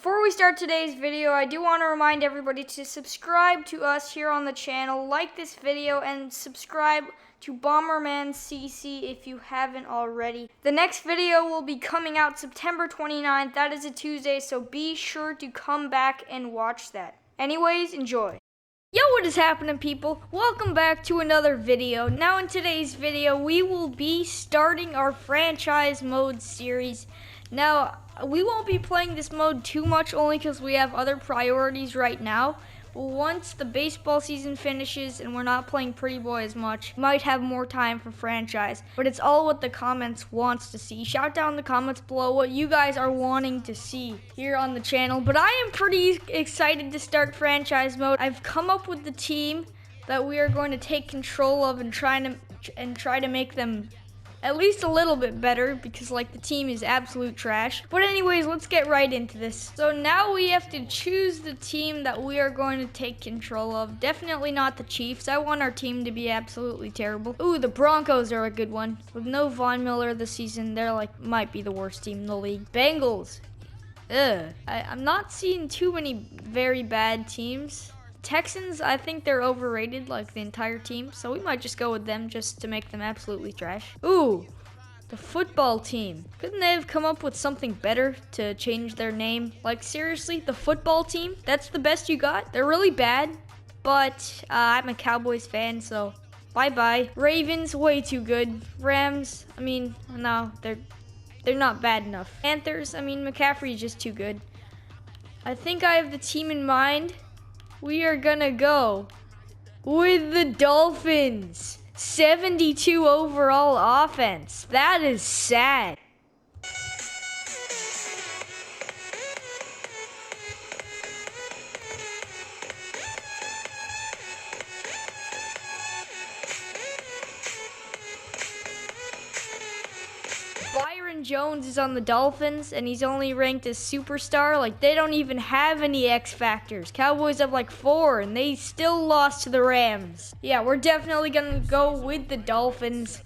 Before we start today's video, I do want to remind everybody to subscribe to us here on the channel, like this video, and subscribe to Bomberman CC if you haven't already. The next video will be coming out September 29th. That is a Tuesday, so be sure to come back and watch that. Anyways, enjoy. Yo, what is happening, people? Welcome back to another video. Now in today's video, we will be starting our franchise mode series. Now, we won't be playing this mode too much only because we have other priorities right now. But once the baseball season finishes and we're not playing Pretty Boy as much, we might have more time for franchise. But it's all what the comments wants to see. Shout down in the comments below what you guys are wanting to see here on the channel. But I am pretty excited to start franchise mode. I've come up with the team that we are going to take control of and try to make them at least a little bit better, because like the team is absolute trash. But anyways, let's get right into this. So now we have to choose the team that we are going to take control of. Definitely not the Chiefs. I want our team to be absolutely terrible. Ooh, the Broncos are a good one. With no Von Miller this season, they're like might be the worst team in the league. Bengals. I'm not seeing too many very bad teams. Texans, I think they're overrated, like the entire team, so we might just go with them just to make them absolutely trash. Ooh, the football team. Couldn't they have come up with something better to change their name? Like, seriously, the football team? That's the best you got? They're really bad, but I'm a Cowboys fan, so bye-bye. Ravens, way too good. Rams, I mean, no, they're not bad enough. Panthers, I mean, McCaffrey is just too good. I think I have the team in mind. We are gonna go with the Dolphins. 72 overall offense. That is sad. Byron Jones is on the Dolphins, and he's only ranked as superstar. Like, they don't even have any X factors. Cowboys have like 4, and they still lost to the Rams. Yeah, we're definitely gonna go with the Dolphins.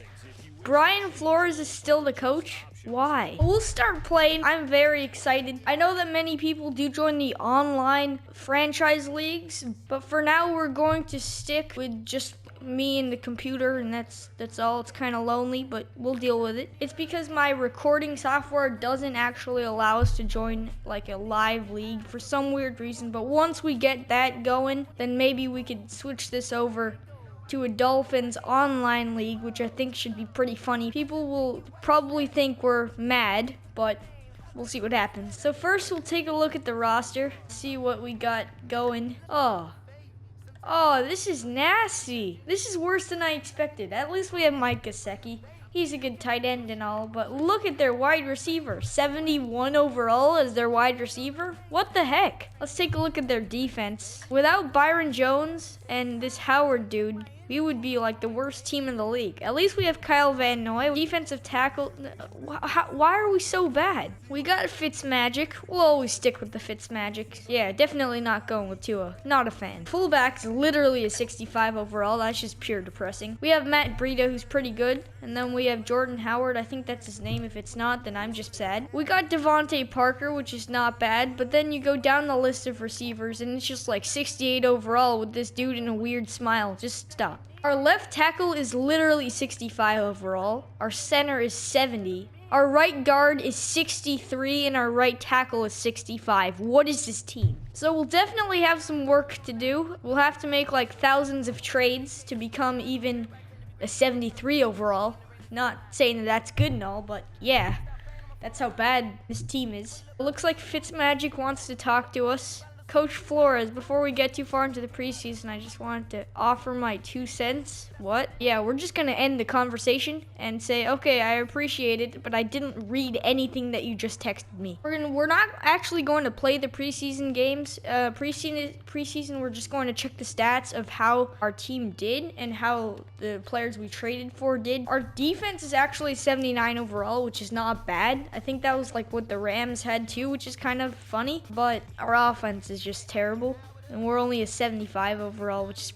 Brian Flores is still the coach. Why? We'll start playing. I'm very excited. I know that many people do join the online franchise leagues, but for now we're going to stick with just me and the computer, and that's all. It's kind of lonely, but we'll deal with it. It's because my recording software doesn't actually allow us to join like a live league for some weird reason, but once we get that going, then maybe we could switch this over to a Dolphins online league, which I think should be pretty funny. People will probably think we're mad, but we'll see what happens. So first we'll take a look at the roster, see what we got going. Oh, this is nasty. This is worse than I expected. At least we have Mike Gesicki. He's a good tight end and all, but look at their wide receiver. 71 overall as their wide receiver? What the heck? Let's take a look at their defense. Without Byron Jones and this Howard dude, we would be like the worst team in the league. At least we have Kyle Van Noy. Defensive tackle. Why are we so bad? We got Fitzmagic. We'll always stick with the Fitzmagic. Yeah, definitely not going with Tua. Not a fan. Fullback's literally a 65 overall. That's just pure depressing. We have Matt Breida, who's pretty good. And then we have Jordan Howard. I think that's his name. If it's not, then I'm just sad. We got Devontae Parker, which is not bad. But then you go down the list of receivers, and it's just like 68 overall with this dude in a weird smile. Just stop. Our left tackle is literally 65 overall. Our center is 70. Our right guard is 63, and our right tackle is 65. What is this team? So we'll definitely have some work to do. We'll have to make like thousands of trades to become even a 73 overall. Not saying that that's good and all, but yeah, that's how bad this team is. It looks like Fitzmagic wants to talk to us. Coach Flores, before we get too far into the preseason, I just wanted to offer my 2 cents. What? Yeah, we're just going to end the conversation and say, okay, I appreciate it, but I didn't read anything that you just texted me. We're not actually going to play the preseason games. Preseason, we're just going to check the stats of how our team did and how the players we traded for did. Our defense is actually 79 overall, which is not bad. I think that was like what the Rams had too, which is kind of funny, but our offense is just terrible, and we're only a 75 overall, which is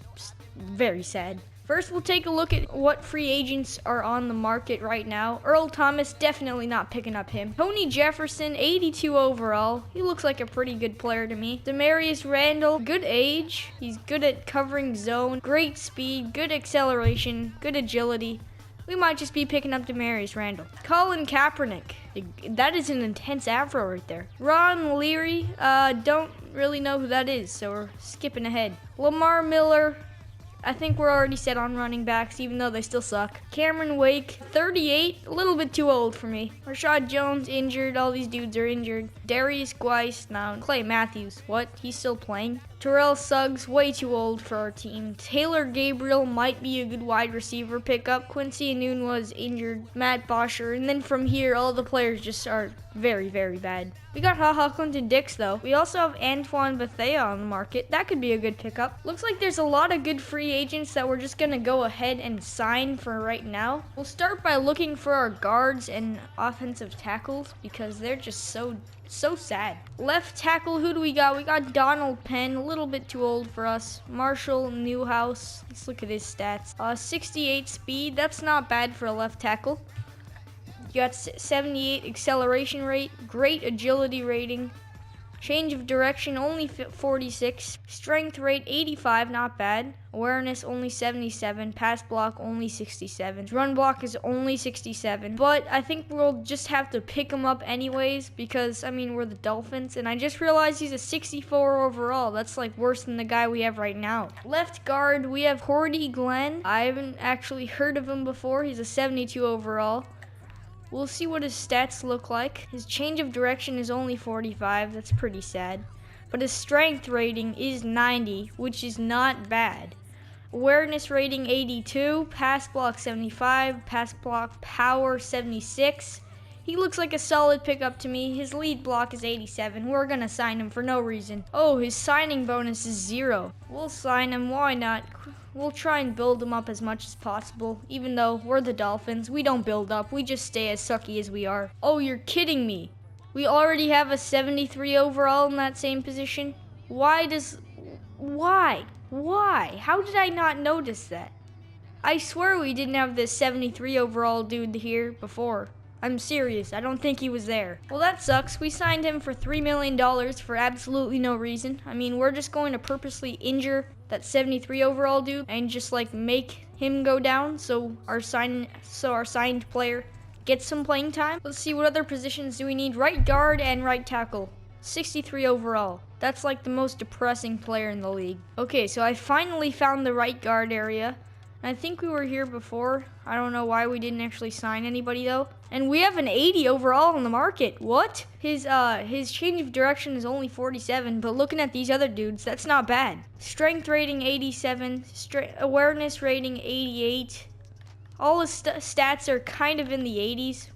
very sad. First, we'll take a look at what free agents are on the market right now. Earl Thomas, definitely not picking up him. Tony Jefferson, 82 overall. He looks like a pretty good player to me. Demarius Randall, good age. He's good at covering zone, great speed, good acceleration, good agility. We might just be picking up Demarius Randall. Colin Kaepernick. That is an intense afro right there. Ron Leary. Don't really know who that is, so we're skipping ahead. Lamar Miller. I think we're already set on running backs, even though they still suck. Cameron Wake, 38, a little bit too old for me. Rashad Jones, injured. All these dudes are injured. Darius Guice, now Clay Matthews, what? He's still playing? Terrell Suggs, way too old for our team. Taylor Gabriel might be a good wide receiver pickup. Quincy Noon was injured. Matt Bosher, and then from here, all the players just are very, very bad. We got HaHa Clinton Dix, though. We also have Antoine Bethea on the market. That could be a good pickup. Looks like there's a lot of good free agents that we're just going to go ahead and sign for right now. We'll start by looking for our guards and offensive tackles because they're just so sad. Left tackle, who do we got? We got Donald Penn, a little bit too old for us. Marshall Newhouse, let's look at his stats. 68 speed, that's not bad for a left tackle. You got 78 acceleration rate, great agility rating. Change of direction, only 46. Strength rate, 85, not bad. Awareness, only 77. Pass block, only 67. Run block is only 67. But I think we'll just have to pick him up anyways because, I mean, we're the Dolphins. And I just realized he's a 64 overall. That's like worse than the guy we have right now. Left guard, we have Hordy Glenn. I haven't actually heard of him before. He's a 72 overall. We'll see what his stats look like. His change of direction is only 45. That's pretty sad. But his strength rating is 90, which is not bad. Awareness rating 82. Pass block 75. Pass block power 76. He looks like a solid pickup to me. His lead block is 87. We're going to sign him for no reason. Oh, his signing bonus is 0. We'll sign him. Why not? We'll try and build him up as much as possible. Even though we're the Dolphins, we don't build up. We just stay as sucky as we are. Oh, you're kidding me. We already have a 73 overall in that same position. Why? How did I not notice that? I swear we didn't have this 73 overall dude here before. I'm serious. I don't think he was there. Well, that sucks. We signed him for $3 million for absolutely no reason. I mean, we're just going to purposely injure that 73 overall dude and just like make him go down so our signed player gets some playing time. Let's see, what other positions do we need? Right guard and right tackle. 63 overall. That's like the most depressing player in the league. Okay, so I finally found the right guard area. I think we were here before. I don't know why we didn't actually sign anybody though. And we have an 80 overall on the market. What? His change of direction is only 47, but looking at these other dudes, that's not bad. Strength rating 87, awareness rating 88. All his stats are kind of in the 80s.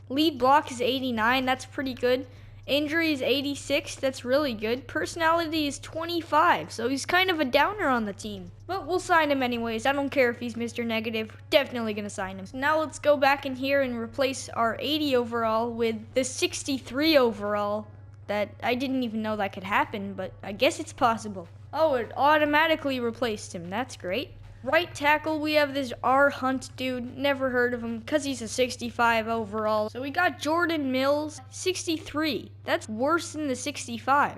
Lead block is 89, that's pretty good. Injury is 86, that's really good. Personality is 25, so he's kind of a downer on the team. But we'll sign him anyways. I don't care if he's Mr. Negative. Definitely gonna sign him. So now let's go back in here and replace our 80 overall with the 63 overall. That I didn't even know that could happen, but I guess it's possible. Oh, it automatically replaced him. That's great. Right tackle, we have this R. Hunt dude. Never heard of him because he's a 65 overall. So we got Jordan Mills, 63. That's worse than the 65.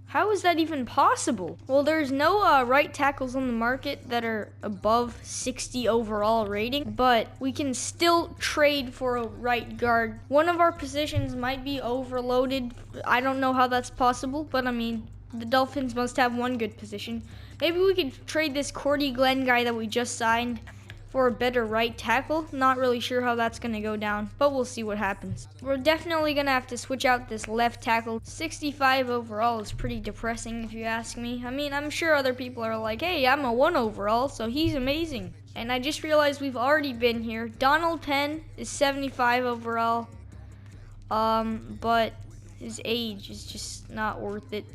How is that even possible? Well, there's no right tackles on the market that are above 60 overall rating, but we can still trade for a right guard. One of our positions might be overloaded. I don't know how that's possible, but I mean, the Dolphins must have one good position. Maybe we could trade this Cordy Glenn guy that we just signed for a better right tackle. Not really sure how that's going to go down, but we'll see what happens. We're definitely going to have to switch out this left tackle. 65 overall is pretty depressing if you ask me. I mean, I'm sure other people are like, hey, I'm a 1 overall, so he's amazing. And I just realized we've already been here. Donald Penn is 75 overall, but his age is just not worth it.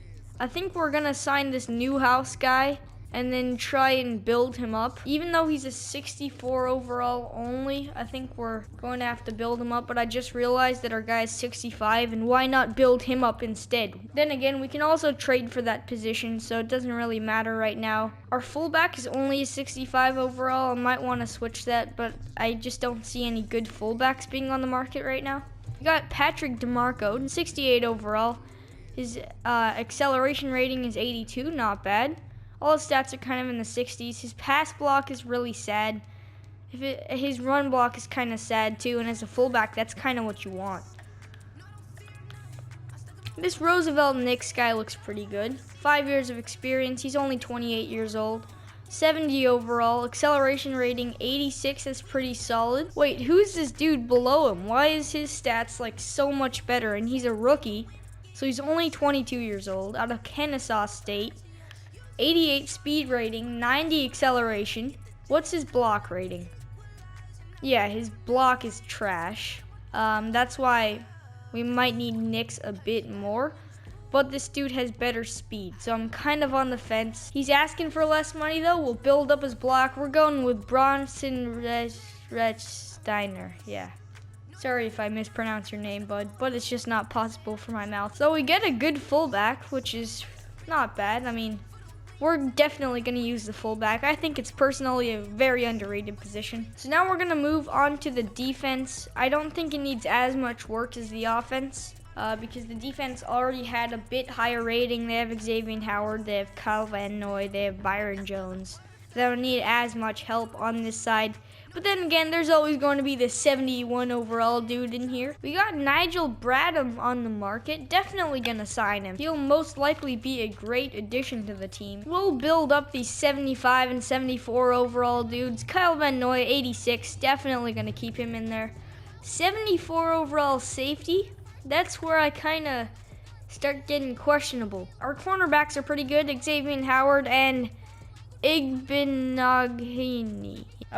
I think we're gonna sign this Newhouse guy and then try and build him up. Even though he's a 64 overall only, I think we're going to have to build him up, but I just realized that our guy is 65, and why not build him up instead? Then again, we can also trade for that position, so it doesn't really matter right now. Our fullback is only a 65 overall. I might want to switch that, but I just don't see any good fullbacks being on the market right now. We got Patrick DeMarco, 68 overall. His acceleration rating is 82, not bad. All his stats are kind of in the 60s. His pass block is really sad. His run block is kind of sad too, and as a fullback, that's kind of what you want. This Roosevelt Knicks guy looks pretty good. 5 years of experience. He's only 28 years old. 70 overall. Acceleration rating 86. That's pretty solid. Wait, who's this dude below him? Why is his stats like so much better? And he's a rookie. So he's only 22 years old, out of Kennesaw State. 88 speed rating, 90 acceleration. What's his block rating? Yeah, his block is trash. That's why we might need Knicks a bit more. But this dude has better speed, so I'm kind of on the fence. He's asking for less money though. We'll build up his block. We're going with Bronson Rechsteiner. Yeah. Sorry if I mispronounce your name, bud, but it's just not possible for my mouth. So we get a good fullback, which is not bad. I mean, we're definitely going to use the fullback. I think it's personally a very underrated position. So now we're going to move on to the defense. I don't think it needs as much work as the offense because the defense already had a bit higher rating. They have Xavier Howard, they have Kyle Van Noy, they have Byron Jones. They don't need as much help on this side. But then again, there's always going to be the 71 overall dude in here. We got Nigel Bradham on the market. Definitely going to sign him. He'll most likely be a great addition to the team. We'll build up these 75 and 74 overall dudes. Kyle Van Noy, 86. Definitely going to keep him in there. 74 overall safety. That's where I kind of start getting questionable. Our cornerbacks are pretty good. Xavier Howard and Igbenogany.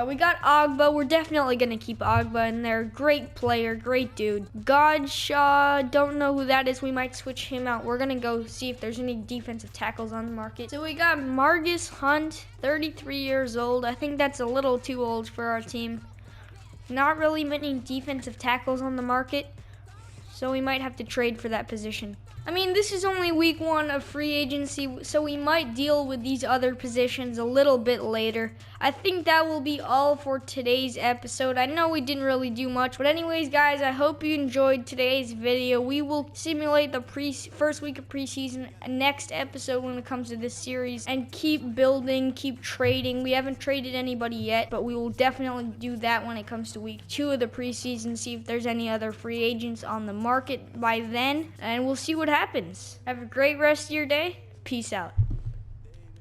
We got Ogba. We're definitely going to keep Ogba in there. Great player, great dude. Godshaw, don't know who that is. We might switch him out. We're going to go see if there's any defensive tackles on the market. So we got Margus Hunt, 33 years old. I think that's a little too old for our team. Not really many defensive tackles on the market, so we might have to trade for that position. I mean, this is only week 1 of free agency, so we might deal with these other positions a little bit later. I think that will be all for today's episode. I know we didn't really do much, but anyways, guys, I hope you enjoyed today's video. We will simulate the first week of preseason next episode when it comes to this series, and keep building, keep trading. We haven't traded anybody yet, but we will definitely do that when it comes to week 2 of the preseason, see if there's any other free agents on the market by then, and we'll see what happens. Have a great rest of your day. Peace out.